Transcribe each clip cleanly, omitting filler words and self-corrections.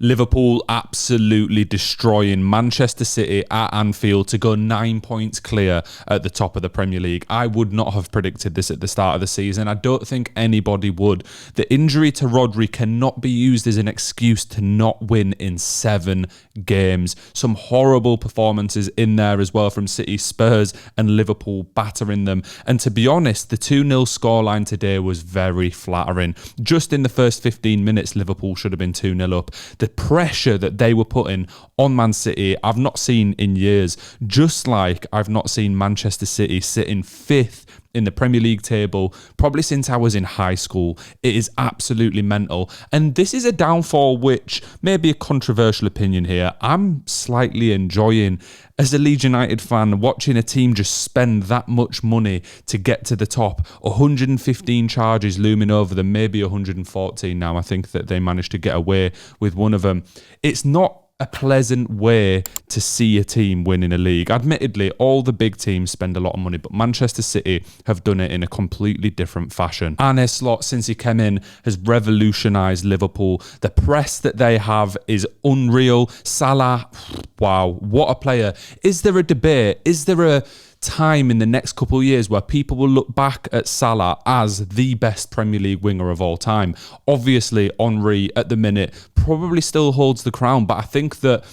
Liverpool absolutely destroying Manchester City at Anfield to go 9 points clear at the top of the Premier League. I would not have predicted this at the start of the season. I don't think anybody would. The injury to Rodri cannot be used as an excuse to not win in 7 games. Some horrible performances in there as well from City, Spurs and Liverpool battering them. And to be honest, the 2-0 scoreline today was very flattering. Just in the first 15 minutes, Liverpool should have been 2-0 up. The pressure that they were putting on Man City, I've not seen in years. Just like I've not seen Manchester City sitting 5th in the Premier League table, probably since I was in high school. It is absolutely mental. And this is a downfall which, may be a controversial opinion here, I'm slightly enjoying. As a Leeds United fan, watching a team just spend that much money to get to the top, 115 charges looming over them, maybe 114 now. I think that they managed to get away with one of them. It's not a pleasant way to see a team winning a league. Admittedly, all the big teams spend a lot of money, but Manchester City have done it in a completely different fashion. Salah and Slot, since he came in, has revolutionised Liverpool. The press that they have is unreal. Salah, wow, what a player. Is there a debate? Is there a time in the next couple of years where people will look back at Salah as the best Premier League winger of all time? Obviously, Henry at the minute probably still holds the crown, but I think that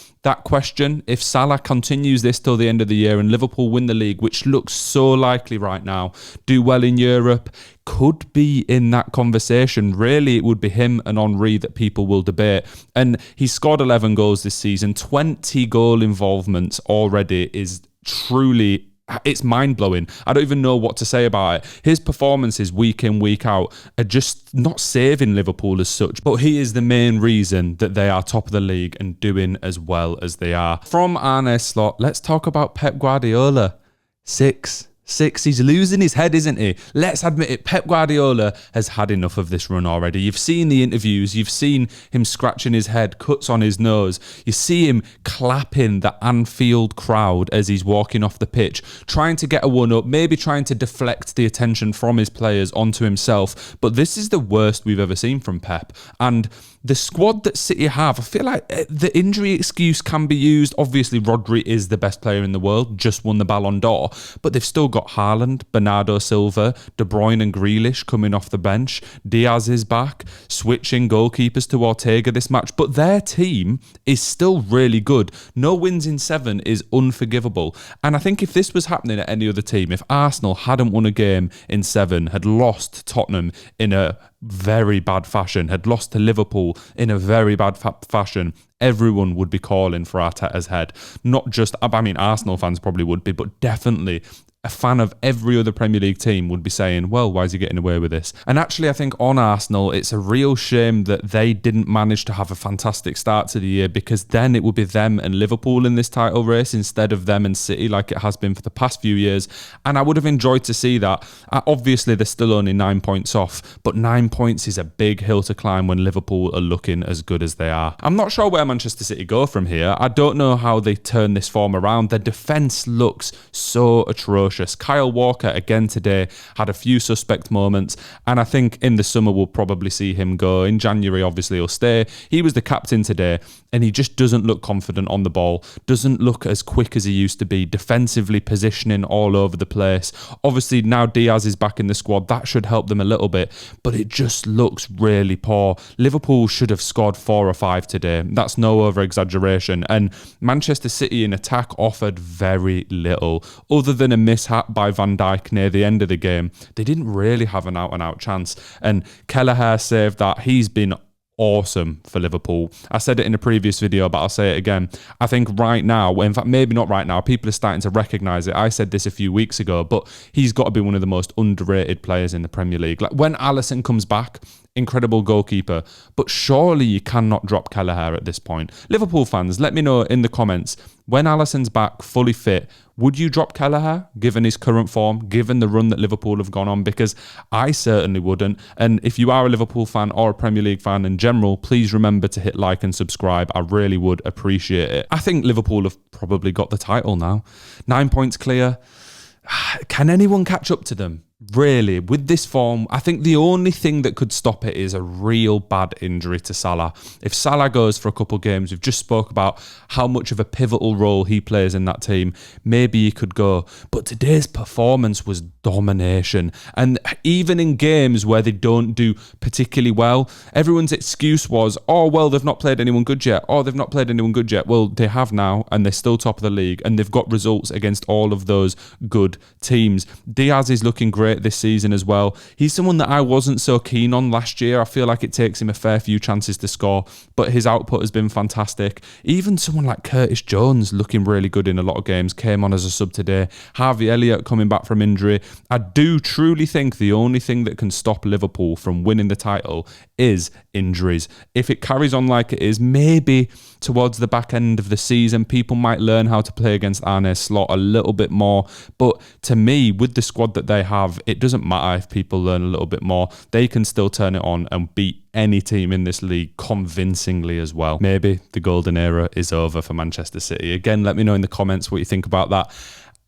question, if Salah continues this till the end of the year and Liverpool win the league, which looks so likely right now, do well in Europe, could be in that conversation. Really, it would be him and Henry that people will debate. And he's scored 11 goals this season. 20 goal involvements already is truly, it's mind-blowing. I don't even know what to say about it. His performances week in, week out are just not saving Liverpool as such, but he is the main reason that they are top of the league and doing as well as they are. From Salah and Slot, let's talk about Pep Guardiola. 6. He's losing his head, isn't he? Let's admit it, Pep Guardiola has had enough of this run already. You've seen the interviews, you've seen him scratching his head, cuts on his nose. You see him clapping the Anfield crowd as he's walking off the pitch, trying to get a one-up, maybe trying to deflect the attention from his players onto himself. But this is the worst we've ever seen from Pep. And the squad that City have, I feel like the injury excuse can be used. Obviously, Rodri is the best player in the world, just won the Ballon d'Or, but they've still got Haaland, Bernardo Silva, De Bruyne and Grealish coming off the bench. Diaz is back, switching goalkeepers to Ortega this match, but their team is still really good. No wins in 7 is unforgivable. And I think if this was happening at any other team, if Arsenal hadn't won a game in 7, had lost Tottenham in a very bad fashion, had lost to Liverpool in a very bad fashion, everyone would be calling for Arteta's head. Not just, I mean, Arsenal fans probably would be, but definitely a fan of every other Premier League team would be saying, well, why is he getting away with this? And actually, I think on Arsenal, it's a real shame that they didn't manage to have a fantastic start to the year, because then it would be them and Liverpool in this title race instead of them and City like it has been for the past few years. And I would have enjoyed to see that. Obviously, they're still only 9 points off, but 9 points is a big hill to climb when Liverpool are looking as good as they are. I'm not sure where Manchester City go from here. I don't know how they turn this form around. Their defence looks so atrocious. Kyle Walker, again today, had a few suspect moments, and I think in the summer we'll probably see him go. In January, obviously, he'll stay. He was the captain today, and he just doesn't look confident on the ball, doesn't look as quick as he used to be, defensively positioning all over the place. Obviously, now Diaz is back in the squad. That should help them a little bit, but it just looks really poor. Liverpool should have scored 4 or 5 today. That's no over-exaggeration, and Manchester City in attack offered very little. Other than a mishap by Van Dijk near the end of the game, they didn't really have an out-and-out chance, and Kelleher saved that. He's been awesome for Liverpool. I said it in a previous video, but I'll say it again. I think right now, well, in fact, maybe not right now, people are starting to recognise it. I said this a few weeks ago, but he's got to be one of the most underrated players in the Premier League. Like, when Alisson comes back, incredible goalkeeper, but surely you cannot drop Kelleher at this point. Liverpool fans, let me know in the comments, when Alisson's back fully fit, would you drop Kelleher, given his current form, given the run that Liverpool have gone on? Because I certainly wouldn't. And if you are a Liverpool fan or a Premier League fan in general, please remember to hit like and subscribe. I really would appreciate it. I think Liverpool have probably got the title now. 9 points clear. Can anyone catch up to them? Really, with this form, I think the only thing that could stop it is a real bad injury to Salah. If Salah goes for a couple of games, we've just spoke about how much of a pivotal role he plays in that team. Maybe he could go. But today's performance was domination. And even in games where they don't do particularly well, everyone's excuse was, oh, well, they've not played anyone good yet. Oh, they've not played anyone good yet. Well, they have now, and they're still top of the league, and they've got results against all of those good teams. Diaz is looking great this season as well. He's someone that I wasn't so keen on last year. I feel like it takes him a fair few chances to score, but his output has been fantastic. Even someone like Curtis Jones looking really good in a lot of games, came on as a sub today. Harvey Elliott coming back from injury. I do truly think the only thing that can stop Liverpool from winning the title is injuries. If it carries on like it is, maybe towards the back end of the season, people might learn how to play against Salah and Slot a little bit more. But to me, with the squad that they have, it doesn't matter if people learn a little bit more. They can still turn it on and beat any team in this league convincingly as well. Maybe the golden era is over for Manchester City. Again, let me know in the comments what you think about that.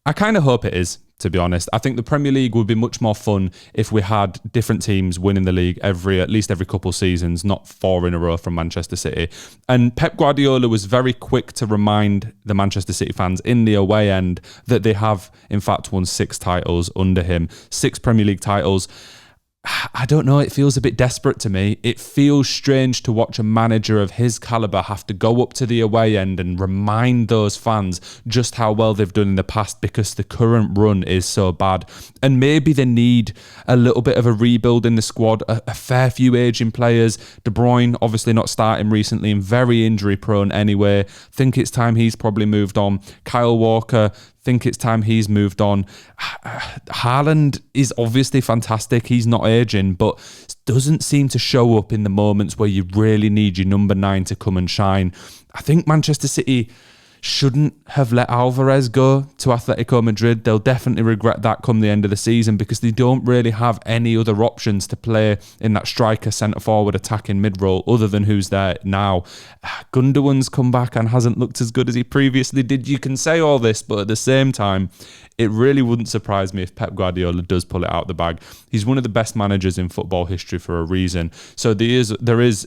I kind of hope it is, to be honest. I think the Premier League would be much more fun if we had different teams winning the league at least every couple seasons, not 4 in a row from Manchester City. And Pep Guardiola was very quick to remind the Manchester City fans in the away end that they have, in fact, won 6 titles under him, 6 Premier League titles. I don't know, it feels a bit desperate to me. It feels strange to watch a manager of his calibre have to go up to the away end and remind those fans just how well they've done in the past because the current run is so bad. And maybe they need a little bit of a rebuild in the squad, a fair few ageing players. De Bruyne obviously not starting recently and very injury prone anyway. Think it's time he's probably moved on. Kyle Walker, think it's time he's moved on. Haaland is obviously fantastic. He's not aging, but doesn't seem to show up in the moments where you really need your number 9 to come and shine. I think Manchester City shouldn't have let Alvarez go to Atletico Madrid. They'll definitely regret that come the end of the season because they don't really have any other options to play in that striker, centre-forward, attacking mid-role other than who's there now. Gundogan's come back and hasn't looked as good as he previously did. You can say all this, but at the same time, it really wouldn't surprise me if Pep Guardiola does pull it out the bag. He's one of the best managers in football history for a reason. So there is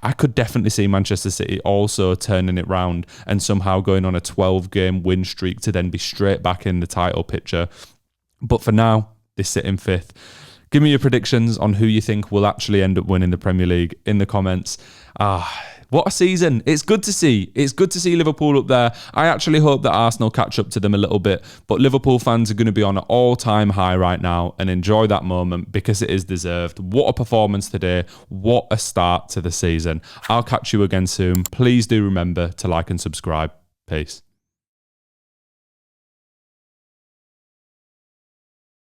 I could definitely see Manchester City also turning it round and somehow going on a 12-game win streak to then be straight back in the title picture. But for now, they sit in 5th. Give me your predictions on who you think will actually end up winning the Premier League in the comments. What a season. It's good to see. It's good to see Liverpool up there. I actually hope that Arsenal catch up to them a little bit, but Liverpool fans are going to be on an all-time high right now and enjoy that moment because it is deserved. What a performance today. What a start to the season. I'll catch you again soon. Please do remember to like and subscribe. Peace.